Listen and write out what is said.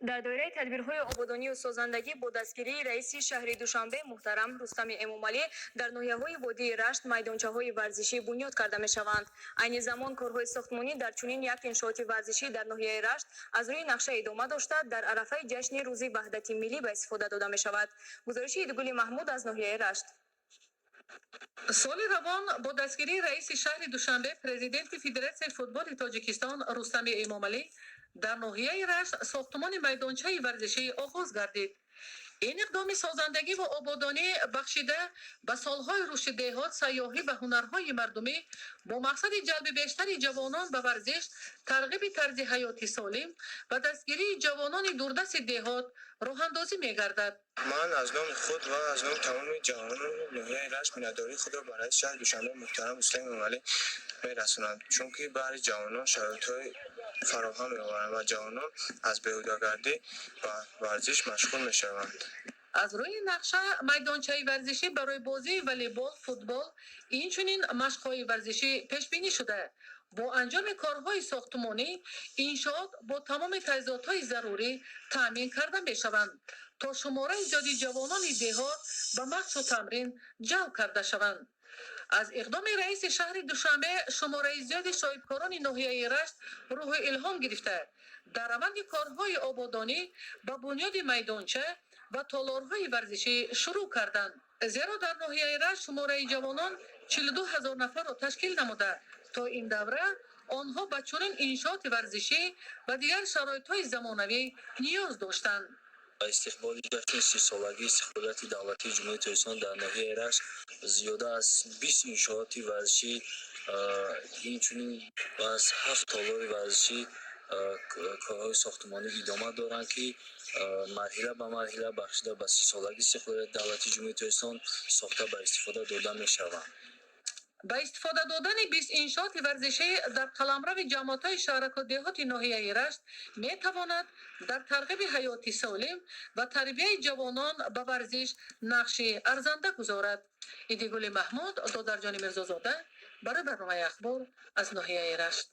дар доираи тадбирҳои ободонию созандагӣ бо дастгирии раиси шаҳри Душанбе муҳтарам Рустами Эмомалӣ дар ноҳияҳои водии Рашт майдончаҳои варзишӣ бунёд карда мешаванд. Айни замон корҳои сохтмонӣ дар чунин як иншооти варзишӣ дар ноҳияи Рашт аз рӯи нақша идома дошта, дар арафаи ҷашни рӯзи ваҳдати миллӣ ба истифода дода мешавад. гузориши Идигули Маҳмуд аз ноҳияи Рашт. соли равон бо дастгирии раиси шаҳри Душанбе президенти Федератсияи футболи Тоҷикистон Рустами Эмомалӣ дар ноҳияи Рашт сохтмони майдончаи варзишӣ оғоз гардид. این اقدام سازندگی و آبادانی بخشیده به سالهای رشد دهات، سیاحی و هنرهای مردمی با مقصد جلب بیشتر جوانان به ورزش، ترغیب طرز حیاتی سالم و دستگیری جوانان دوردست دهات راه اندازی می‌گردد. من از نام خود و از نام تمام جوانان ناحیه رشت می‌نداری خود را برای شهر دوشنبه محترم رستم امامی می‌رسانم، چون که برای جوانان شرایط‌های فراهم می‌آورند و جوانان از بیهوده‌گردی و ورزش مشغول می‌شوند. از روی نقشه میدانچه ورزشی برای بازی والیبال، فوتبال، اینچنین مشق‌های ورزشی پیش بینی شده. با انجام کارهای ساختمانی، انشاءات با تمام تجهیزات‌های ضروری تامین کرده می‌شوند تا شماره زیادی جوانان دهات به مشق و تمرین جلب کرده شوند. از اقدام رئیس شهر دوشنبه شماره زیادی صاحبکاران ناحیه رشت روح الهام گرفته در روند کارهای آبادانی به بنیاد میدانچه و تالارهای ورزشی شروع کردند. زیرا در ناحیه رشت شماره جوانان 42,000 نفر را تشکیل نموده. تا این دوره آنها به چنین انشاءات ورزشی و دیگر شرایط‌های زمانوی نیاز داشتند. استقبال جشن 30 سالگی استقبالات دولتی جمهوری ترکستان در ناحیه رشت زیاده از 20 انشاءات ورزشی، اینچنین از 7 تالار ورزشی کارهای ساختمانی ادامه دارند که مرحله به مرحله بخشیده به 30 سالگی استقبالات دولتی جمهوری ترکستان ساخته به استفاده داده می‌شوند. با استفاده دادن 20 انشاءات ورزشی در قلمرو جماعت‌های شهرک و دهات ناحیه رشت می‌تواند در ترغیب حیاتی سالم و تربیت جوانان به ورزش نقش ارزنده گذارد. ایدیگل محمود، دادرجان میرزازاده، برای برنامه اخبار از ناحیه رشت.